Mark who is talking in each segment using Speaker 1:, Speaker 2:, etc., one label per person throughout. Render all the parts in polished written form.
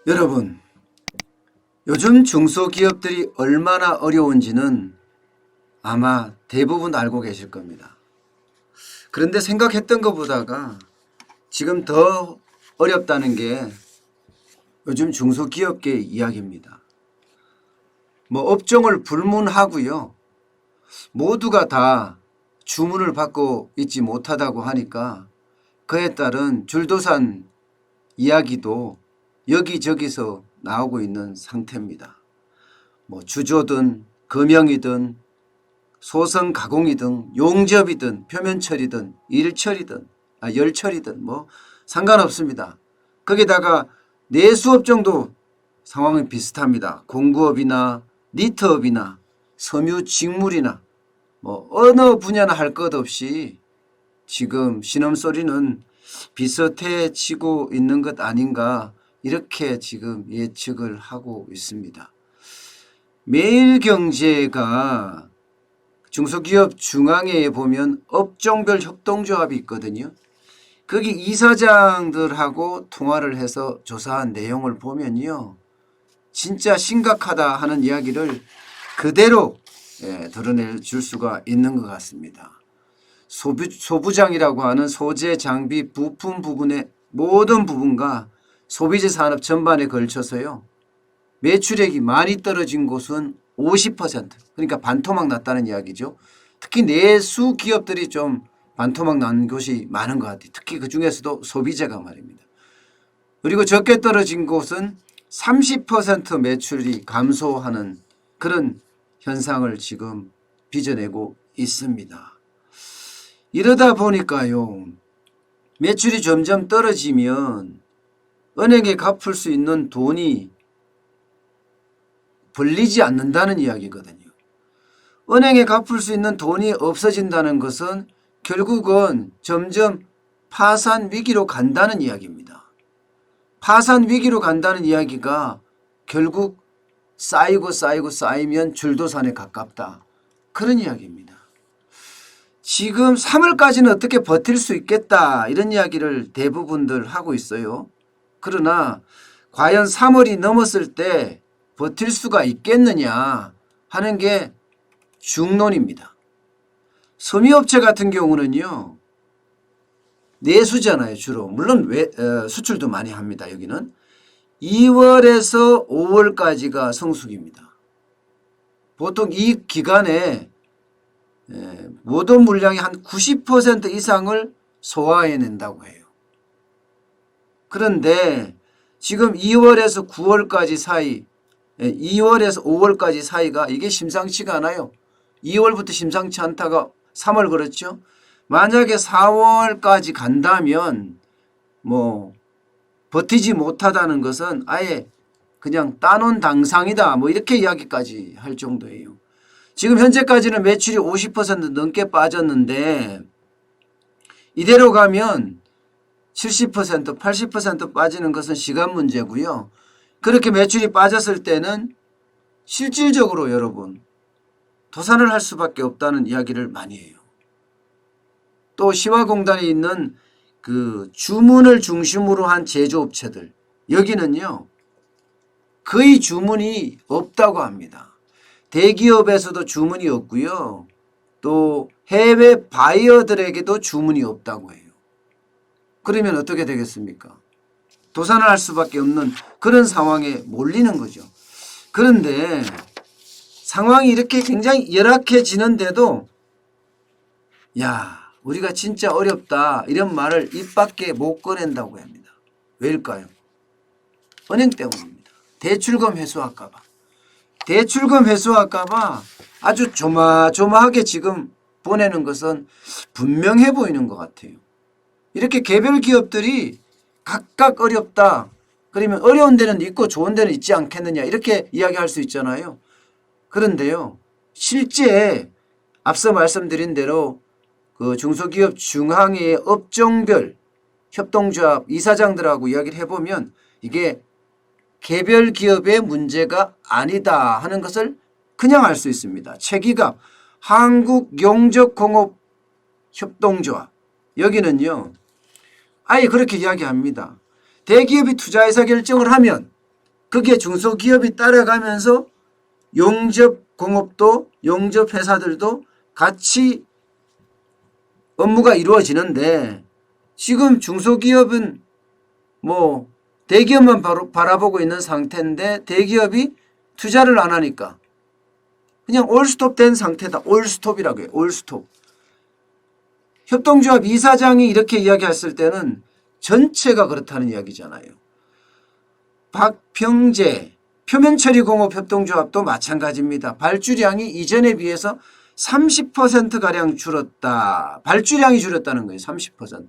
Speaker 1: 여러분, 요즘 중소기업들이 얼마나 어려운지는 아마 대부분 알고 계실 겁니다. 그런데 생각했던 것보다가 지금 더 어렵다는 게 요즘 중소기업계 이야기입니다. 뭐 업종을 불문하고요. 모두가 다 주문을 받고 있지 못하다고 하니까 그에 따른 줄도산 이야기도 여기저기서 나오고 있는 상태입니다. 뭐 주조든 금형이든 소성 가공이든 용접이든 표면 처리든 열 처리든 뭐 상관없습니다. 거기다가 내수업종도 상황이 비슷합니다. 공구업이나 니트업이나 섬유 직물이나 뭐 어느 분야나 할 것 없이 지금 신음소리는 비슷해지고 있는 것 아닌가 이렇게 지금 예측을 하고 있습니다. 매일경제가 중소기업 중앙회에 보면 업종별 협동조합이 있거든요. 거기 이사장들하고 통화를 해서 조사한 내용을 보면요. 진짜 심각하다 하는 이야기를 그대로 드러낼 수가 있는 것 같습니다. 소부장이라고 하는 소재, 장비, 부품 부분의 모든 부분과 소비재 산업 전반에 걸쳐서요. 매출액이 많이 떨어진 곳은 50%, 그러니까 반토막 났다는 이야기죠. 특히 내수 기업들이 좀 반토막 난 곳이 많은 것 같아요. 특히 그중에서도 소비재가 말입니다. 그리고 적게 떨어진 곳은 30% 매출이 감소하는 그런 현상을 지금 빚어내고 있습니다. 이러다 보니까요. 매출이 점점 떨어지면 은행에 갚을 수 있는 돈이 벌리지 않는다는 이야기거든요. 은행에 갚을 수 있는 돈이 없어진다는 것은 결국은 점점 파산 위기로 간다는 이야기입니다. 파산 위기로 간다는 이야기가 결국 쌓이면 줄도산에 가깝다. 그런 이야기입니다. 지금 3월까지는 어떻게 버틸 수 있겠다 이런 이야기를 대부분들 하고 있어요. 그러나 과연 3월이 넘었을 때 버틸 수가 있겠느냐 하는 게 중론입니다. 섬유업체 같은 경우는요. 내수잖아요. 주로. 물론 수출도 많이 합니다. 여기는. 2월에서 5월까지가 성수기입니다. 보통 이 기간에 모든 물량의 한 90% 이상을 소화해낸다고 해요. 그런데 지금 2월에서 9월까지 사이 2월에서 5월까지 사이가 이게 심상치가 않아요. 2월부터 심상치 않다가 3월 그렇죠. 만약에 4월까지 간다면 뭐 버티지 못하다는 것은 아예 그냥 따놓은 당상이다 뭐 이렇게 이야기까지 할 정도예요. 지금 현재까지는 매출이 50% 넘게 빠졌는데 이대로 가면 70% 80% 빠지는 것은 시간 문제고요. 그렇게 매출이 빠졌을 때는 실질적으로 여러분 도산을 할 수밖에 없다는 이야기를 많이 해요. 또 시화공단에 있는 그 주문을 중심으로 한 제조업체들 여기는요 거의 주문이 없다고 합니다. 대기업에서도 주문이 없고요. 또 해외 바이어들에게도 주문이 없다고 해요. 그러면 어떻게 되겠습니까? 도산을 할 수밖에 없는 그런 상황에 몰리는 거죠. 그런데 상황이 이렇게 굉장히 열악해지는데도 우리가 진짜 어렵다 이런 말을 입 밖에 못 꺼낸다고 합니다. 왜일까요? 은행 때문입니다. 대출금 회수할까 봐. 대출금 회수할까 봐 아주 조마조마하게 지금 보내는 것은 분명해 보이는 것 같아요. 이렇게 개별 기업들이 각각 어렵다. 그러면 어려운 데는 있고 좋은 데는 있지 않겠느냐 이렇게 이야기할 수 있잖아요. 그런데요. 실제 앞서 말씀드린 대로 그 중소기업 중앙회의 업종별 협동조합 이사장들하고 이야기를 해보면 이게 개별 기업의 문제가 아니다 하는 것을 그냥 알 수 있습니다. 체기가 한국용접공업협동조합 여기는요. 아예 그렇게 이야기합니다. 대기업이 투자 의사결정을 하면 거기에 중소기업이 따라가면서 용접공업도 용접회사들도 같이 업무가 이루어지는데 지금 중소기업은 뭐 대기업만 바라보고 있는 상태인데 대기업이 투자를 안 하니까 그냥 올스톱 된 상태다. 올스톱이라고 해요. 올스톱. 협동조합 이사장이 이렇게 이야기했을 때는 전체가 그렇다는 이야기잖아요. 박평재 표면처리공업 협동조합도 마찬가지입니다. 발주량이 이전에 비해서 30%가량 줄었다. 발주량이 줄었다는 거예요. 30%.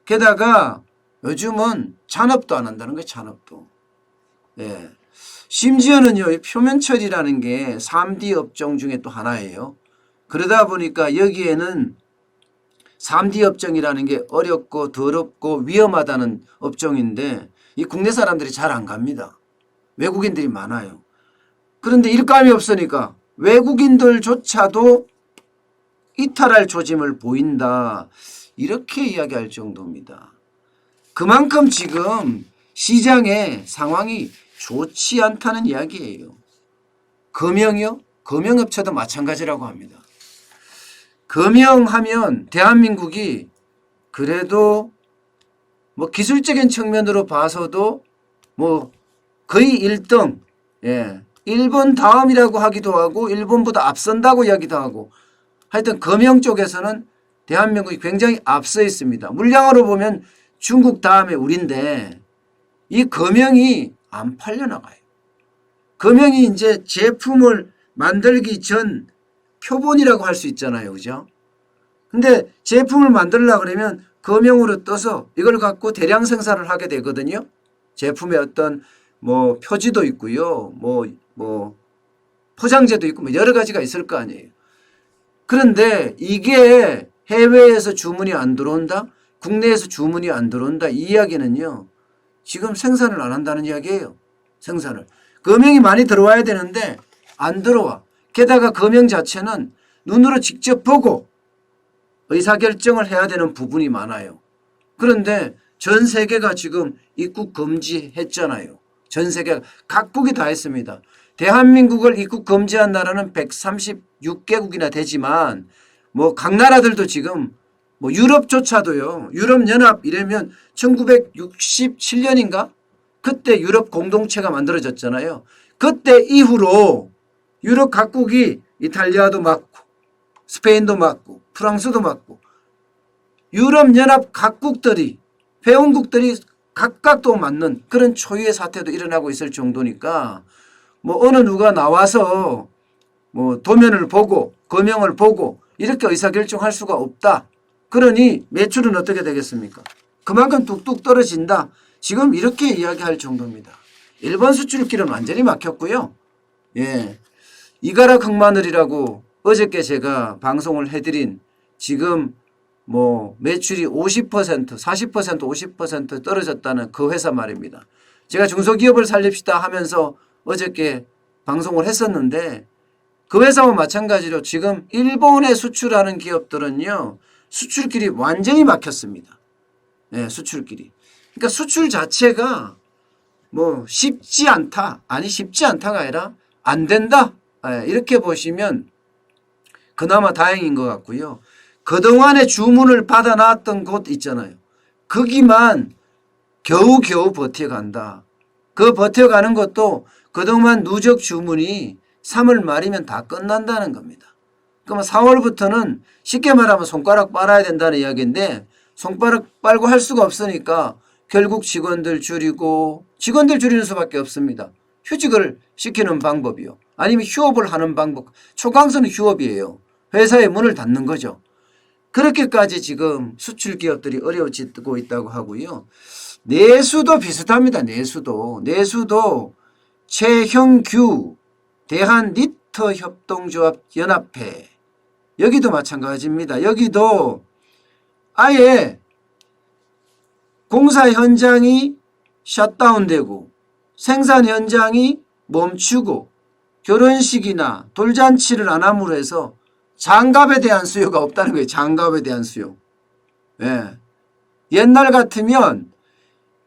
Speaker 1: 게다가 요즘은 잔업도 안 한다는 거예요. 잔업도. 예. 심지어는요. 표면처리라는 게 3D 업종 중에 또 하나예요. 그러다 보니까 여기에는 3D 업종이라는 게 어렵고 더럽고 위험하다는 업종인데 이 국내 사람들이 잘 안 갑니다. 외국인들이 많아요. 그런데 일감이 없으니까 외국인들조차도 이탈할 조짐을 보인다. 이렇게 이야기할 정도입니다. 그만큼 지금 시장의 상황이 좋지 않다는 이야기예요. 금형이요? 금형업체도 마찬가지라고 합니다. 금형하면 대한민국이 그래도 뭐 기술적인 측면으로 봐서도 뭐 거의 1등, 예, 일본 다음이라고 하기도 하고 일본보다 앞선다고 이야기도 하고 하여튼 금형 쪽에서는 대한민국이 굉장히 앞서 있습니다. 물량으로 보면 중국 다음에 우리인데 이 금형이 안 팔려나가요. 금형이 이제 제품을 만들기 전 표본이라고 할 수 있잖아요. 그죠? 근데 제품을 만들려고 그러면 금형으로 떠서 이걸 갖고 대량 생산을 하게 되거든요. 제품의 어떤 뭐 표지도 있고요. 뭐 포장재도 있고 뭐 여러 가지가 있을 거 아니에요. 그런데 이게 해외에서 주문이 안 들어온다? 국내에서 주문이 안 들어온다? 이 이야기는요. 지금 생산을 안 한다는 이야기예요. 생산을. 금형이 많이 들어와야 되는데 안 들어와. 게다가 금형 자체는 눈으로 직접 보고 의사결정을 해야 되는 부분이 많아요. 그런데 전 세계가 지금 입국 금지했잖아요. 전 세계가 각국이 다 했습니다. 대한민국을 입국 금지한 나라는 136개국이나 되지만 뭐 각 나라들도 지금 뭐 유럽조차도요. 유럽연합 이러면 1967년인가? 그때 유럽 공동체가 만들어졌잖아요. 그때 이후로 유럽 각국이 이탈리아도 맞고 스페인도 맞고 프랑스도 맞고 유럽연합 각국들이 회원국들이 각각 또 맞는 그런 초유의 사태도 일어나고 있을 정도니까 뭐 어느 누가 나와서 뭐 도면을 보고 금형을 보고 이렇게 의사결정할 수가 없다. 그러니 매출은 어떻게 되겠습니까? 그만큼 뚝뚝 떨어진다. 지금 이렇게 이야기할 정도입니다. 일본 수출길은 완전히 막혔고요. 예, 이가락 흑마늘이라고 어저께 제가 방송을 해드린 지금 뭐 매출이 50%, 40%, 50% 떨어졌다는 그 회사 말입니다. 제가 중소기업을 살립시다 하면서 어저께 방송을 했었는데 그 회사와 마찬가지로 지금 일본에 수출하는 기업들은요. 수출길이 완전히 막혔습니다. 네, 수출길이. 그러니까 수출 자체가 뭐 쉽지 않다. 아니 쉽지 않다가 아니라 안 된다. 네, 이렇게 보시면 그나마 다행인 것 같고요. 그동안에 주문을 받아놨던 곳 있잖아요. 거기만 겨우겨우 버텨간다. 그 버텨가는 것도 그동안 누적 주문이 3월 말이면 다 끝난다는 겁니다. 그러면 4월부터는 쉽게 말하면 손가락 빨아야 된다는 이야기인데 손가락 빨고 할 수가 없으니까 결국 직원들 줄이는 수밖에 없습니다. 휴직을 시키는 방법이요. 아니면 휴업을 하는 방법. 초강수는 휴업이에요. 회사의 문을 닫는 거죠. 그렇게까지 지금 수출 기업들이 어려워지고 있다고 하고요. 내수도 비슷합니다. 내수도 최형규 대한니터협동조합 연합회 여기도 마찬가지입니다. 여기도 아예 공사 현장이 셧다운되고 생산 현장이 멈추고 결혼식이나 돌잔치를 안 함으로 해서 장갑에 대한 수요가 없다는 거예요. 장갑에 대한 수요. 예. 옛날 같으면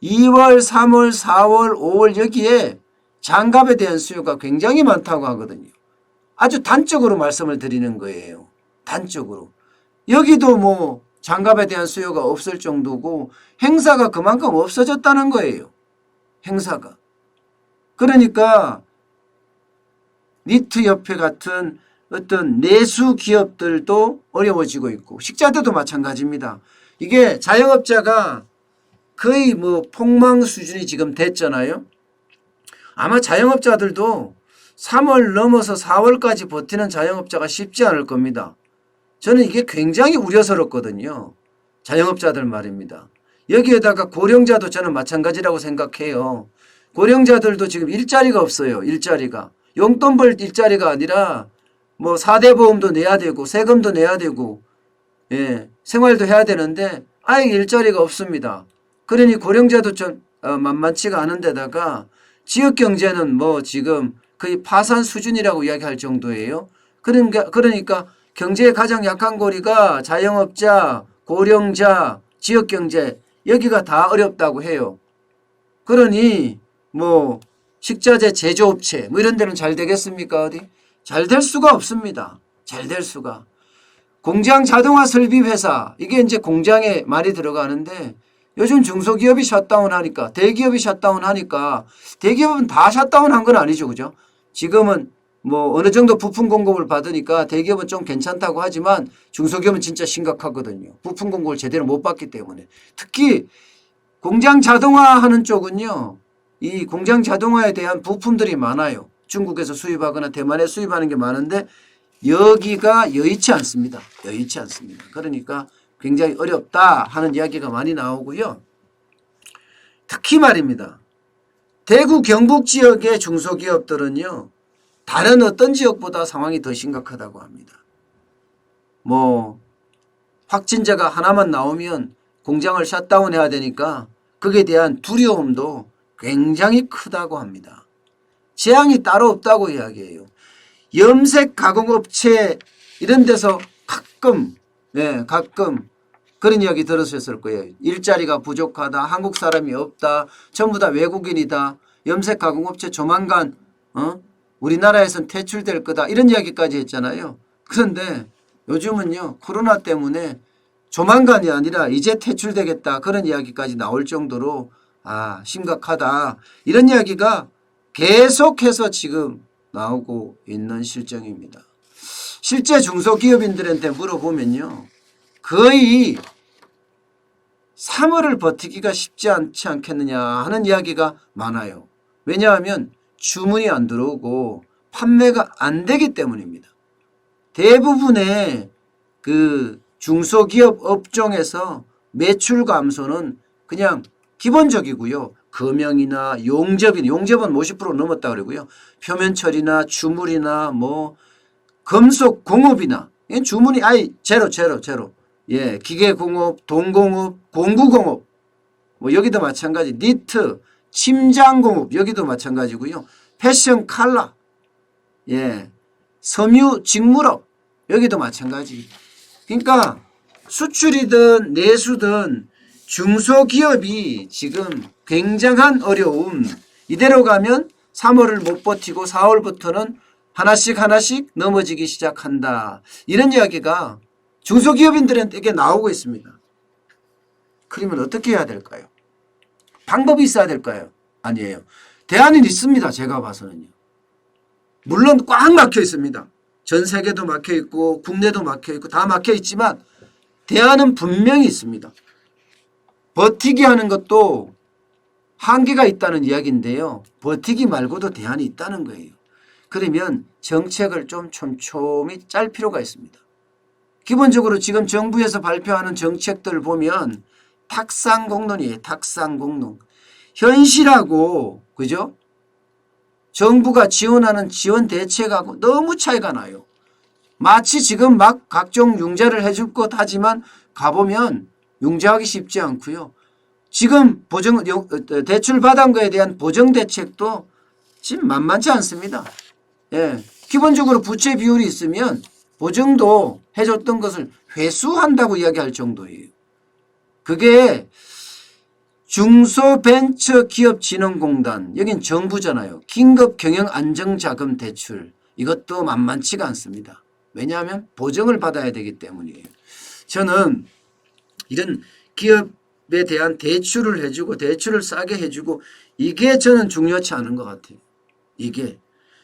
Speaker 1: 2월, 3월, 4월, 5월 여기에 장갑에 대한 수요가 굉장히 많다고 하거든요. 아주 단적으로 말씀을 드리는 거예요. 단적으로. 여기도 뭐 장갑에 대한 수요가 없을 정도고 행사가 그만큼 없어졌다는 거예요. 행사가. 그러니까 니트협회 같은 어떤 내수 기업들도 어려워지고 있고 식자재도 마찬가지입니다. 이게 자영업자가 거의 뭐 폭망 수준이 지금 됐잖아요. 아마 자영업자들도 3월 넘어서 4월까지 버티는 자영업자가 쉽지 않을 겁니다. 저는 이게 굉장히 우려스럽거든요. 자영업자들 말입니다. 여기에다가 고령자도 저는 마찬가지라고 생각해요. 고령자들도 지금 일자리가 없어요. 일자리가. 용돈 벌 일자리가 아니라 뭐 4대 보험도 내야 되고 세금도 내야 되고 예, 생활도 해야 되는데 아예 일자리가 없습니다. 그러니 고령자도 좀 만만치가 않은 데다가 지역경제는 뭐 지금 거의 파산 수준이라고 이야기할 정도예요. 그러니까 경제의 가장 약한 고리가 자영업자, 고령자, 지역경제 여기가 다 어렵다고 해요. 그러니 뭐 식자재 제조업체 뭐 이런 데는 잘 되겠습니까? 어디? 잘 될 수가 없습니다. 잘 될 수가. 공장 자동화 설비 회사 이게 이제 공장에 많이 들어가는데 요즘 중소기업이 셧다운하니까 대기업이 셧다운하니까 대기업은 다 셧다운한 건 아니죠. 그죠? 지금은 뭐 어느 정도 부품 공급을 받으니까 대기업은 좀 괜찮다고 하지만 중소기업은 진짜 심각하거든요. 부품 공급을 제대로 못 받기 때문에. 특히 공장 자동화하는 쪽은요. 이 공장 자동화에 대한 부품들이 많아요. 중국에서 수입하거나 대만에 수입하는 게 많은데 여기가 여의치 않습니다. 여의치 않습니다. 그러니까 굉장히 어렵다 하는 이야기가 많이 나오고요. 특히 말입니다. 대구 경북 지역의 중소기업들은요. 다른 어떤 지역보다 상황이 더 심각하다고 합니다. 뭐 확진자가 하나만 나오면 공장을 셧다운해야 되니까 거기에 대한 두려움도 굉장히 크다고 합니다. 재앙이 따로 없다고 이야기해요. 염색 가공업체 이런 데서 가끔 그런 이야기 들으셨을 거예요. 일자리가 부족하다. 한국 사람이 없다. 전부 다 외국인이다. 염색 가공업체 조만간 우리나라에선 퇴출될 거다. 이런 이야기까지 했잖아요. 그런데 요즘은요. 코로나 때문에 조만간이 아니라 이제 퇴출되겠다. 그런 이야기까지 나올 정도로 심각하다. 이런 이야기가 계속해서 지금 나오고 있는 실정입니다. 실제 중소기업인들한테 물어보면요. 거의 3월을 버티기가 쉽지 않지 않겠느냐 하는 이야기가 많아요. 왜냐하면 주문이 안 들어오고 판매가 안 되기 때문입니다. 대부분의 그 중소기업 업종에서 매출 감소는 그냥 기본적이고요. 금형이나 용접은 50% 넘었다 그러고요. 표면 처리나 주물이나 뭐 금속 공업이나 주문이 아예 제로. 예, 기계 공업, 동공업, 공구 공업 뭐 여기도 마찬가지. 니트, 침장 공업 여기도 마찬가지고요. 패션 칼라, 예, 섬유 직물업 여기도 마찬가지. 그러니까 수출이든 내수든 중소기업이 지금 굉장한 어려움. 이대로 가면 3월을 못 버티고 4월부터는 하나씩 넘어지기 시작한다. 이런 이야기가 중소기업인들에게 나오고 있습니다. 그러면 어떻게 해야 될까요? 방법이 있어야 될까요? 아니에요. 대안은 있습니다. 제가 봐서는요. 물론 꽉 막혀 있습니다. 전 세계도 막혀 있고 국내도 막혀 있고 다 막혀 있지만 대안은 분명히 있습니다. 버티기 하는 것도 한계가 있다는 이야기인데요. 버티기 말고도 대안이 있다는 거예요. 그러면 정책을 좀 촘촘히 짤 필요가 있습니다. 기본적으로 지금 정부에서 발표하는 정책들 보면 탁상공론이에요. 탁상공론. 현실하고 그죠? 정부가 지원하는 지원 대책하고 너무 차이가 나요. 마치 지금 막 각종 융자를 해줄 것 하지만 가보면 융자하기 쉽지 않고요. 지금 대출 받은 거에 대한 보정 대책도 지금 만만치 않습니다. 예, 기본적으로 부채 비율이 있으면 보정도 해줬던 것을 회수한다고 이야기할 정도예요. 그게 중소벤처기업진흥공단 여긴 정부잖아요. 긴급경영안정자금 대출 이것도 만만치가 않습니다. 왜냐하면 보증을 받아야 되기 때문이에요. 저는 이런 기업에 대한 대출을 해주고 대출을 싸게 해주고 이게 저는 중요치 않은 것 같아요. 이게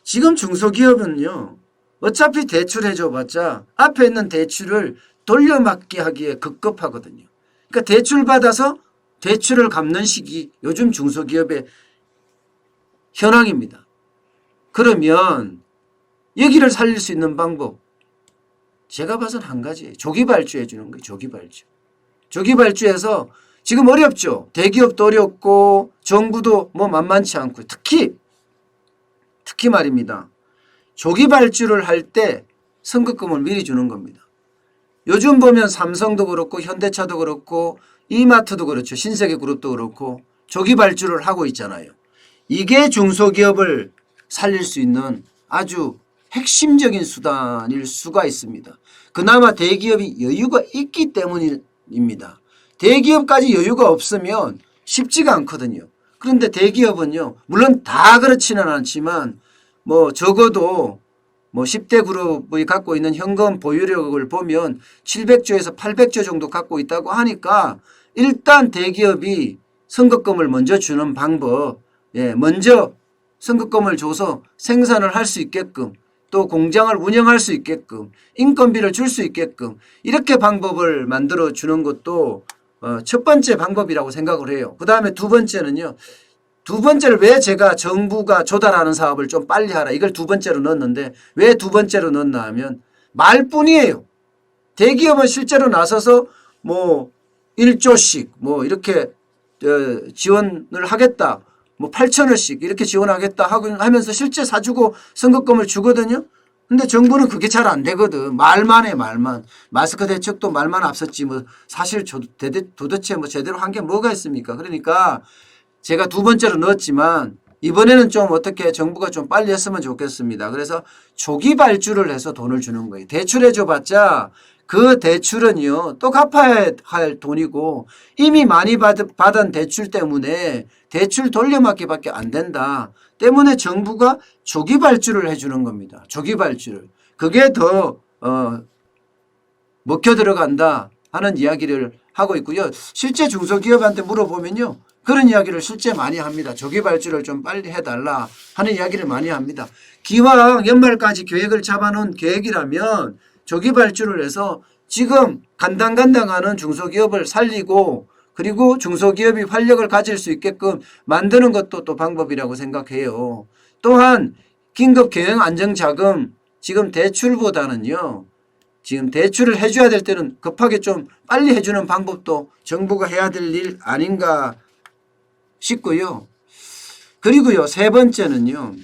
Speaker 1: 지금 중소기업은요. 어차피 대출해줘봤자 앞에 있는 대출을 돌려막기 하기에 급급하거든요. 그러니까 대출 받아서 대출을 갚는 시기 요즘 중소기업의 현황입니다. 그러면 여기를 살릴 수 있는 방법 제가 봐서는 한 가지예요. 조기 발주해 주는 거예요. 조기 발주. 조기 발주해서 지금 어렵죠. 대기업도 어렵고 정부도 뭐 만만치 않고 특히 말입니다. 조기 발주를 할 때 선급금을 미리 주는 겁니다. 요즘 보면 삼성도 그렇고 현대차도 그렇고 이마트도 그렇죠. 신세계그룹도 그렇고 조기 발주를 하고 있잖아요. 이게 중소기업을 살릴 수 있는 아주 핵심적인 수단일 수가 있습니다. 그나마 대기업이 여유가 있기 때문입니다. 대기업까지 여유가 없으면 쉽지가 않거든요. 그런데 대기업은요. 물론 다 그렇지는 않지만 뭐 적어도 뭐 10대 그룹이 갖고 있는 현금 보유력을 보면 700조에서 800조 정도 갖고 있다고 하니까 일단 대기업이 선급금을 먼저 주는 방법, 먼저 선급금을 줘서 생산을 할 수 있게끔 또 공장을 운영할 수 있게끔 인건비를 줄 수 있게끔 이렇게 방법을 만들어 주는 것도 첫 번째 방법이라고 생각을 해요. 그 다음에 두 번째는요. 두 번째를 왜 제가 정부가 조달하는 사업을 좀 빨리 하라 이걸 두 번째로 넣었는데 왜 두 번째로 넣었나 하면 말뿐이에요. 대기업은 실제로 나서서 뭐 1조씩 뭐 이렇게 지원을 하겠다. 뭐 8천원씩 이렇게 지원하겠다 하면서 실제 사주고 선급금을 주거든요. 근데 정부는 그게 잘 안 되거든. 말만 해 말만. 마스크 대책도 말만 앞섰지 뭐 사실 도대체 뭐 제대로 한 게 뭐가 있습니까. 그러니까 제가 두 번째로 넣었지만 이번에는 좀 어떻게 정부가 좀 빨리 했으면 좋겠습니다. 그래서 조기 발주를 해서 돈을 주는 거예요. 대출해 줘봤자 그 대출은요 또 갚아야 할 돈이고 이미 많이 받은 대출 때문에 대출 돌려막기밖에 안 된다. 때문에 정부가 조기 발주를 해주는 겁니다. 조기 발주를. 그게 더 먹혀 들어간다 하는 이야기를 하고 있고요. 실제 중소기업한테 물어보면요. 그런 이야기를 실제 많이 합니다. 조기 발주를 좀 빨리 해달라 하는 이야기를 많이 합니다. 기왕 연말까지 계획을 잡아놓은 계획이라면 조기 발주를 해서 지금 간당간당하는 중소기업을 살리고 그리고 중소기업이 활력을 가질 수 있게끔 만드는 것도 또 방법이라고 생각해요. 또한 긴급경영안정자금 지금 대출보다는요. 지금 대출을 해줘야 될 때는 급하게 좀 빨리 해주는 방법도 정부가 해야 될 일 아닌가 싶고요. 그리고요. 세 번째는요.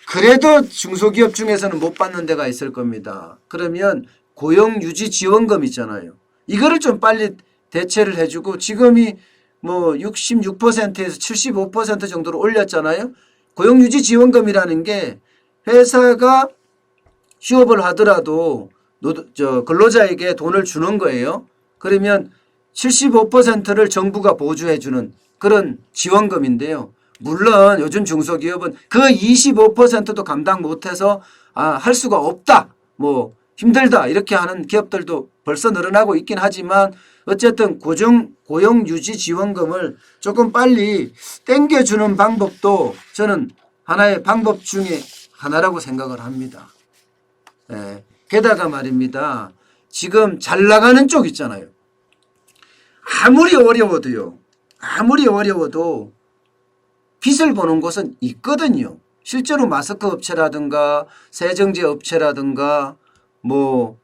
Speaker 1: 그래도 중소기업 중에서는 못 받는 데가 있을 겁니다. 그러면 고용유지지원금 있잖아요. 이거를 좀 빨리 대체를 해주고 지금이 뭐 66%에서 75% 정도로 올렸잖아요. 고용유지지원금이라는 게 회사가 휴업을 하더라도 근로자에게 돈을 주는 거예요. 그러면 75%를 정부가 보조해주는 그런 지원금인데요. 물론 요즘 중소기업은 그 25%도 감당 못해서 할 수가 없다. 뭐 힘들다 이렇게 하는 기업들도 벌써 늘어나고 있긴 하지만 어쨌든 고용유지지원금을 조금 빨리 땡겨주는 방법도 저는 하나의 방법 중에 하나라고 생각을 합니다. 게다가 말입니다. 지금 잘 나가는 쪽 있잖아요. 아무리 어려워도 빚을 보는 곳은 있거든요. 실제로 마스크 업체라든가 세정제 업체라든가 뭐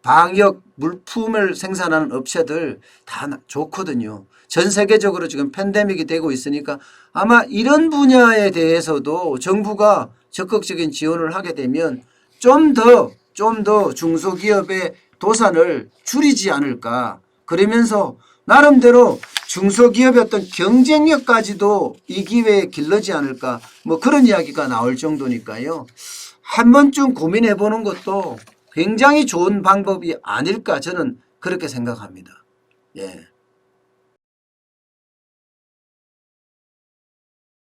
Speaker 1: 방역 물품을 생산하는 업체들 다 좋거든요. 전 세계적으로 지금 팬데믹이 되고 있으니까 아마 이런 분야에 대해서도 정부가 적극적인 지원을 하게 되면 좀 더 중소기업의 도산을 줄이지 않을까. 그러면서 나름대로 중소기업의 어떤 경쟁력까지도 이 기회에 길러지 않을까. 뭐 그런 이야기가 나올 정도니까요. 한 번쯤 고민해 보는 것도 굉장히 좋은 방법이 아닐까 저는 그렇게 생각합니다. 예.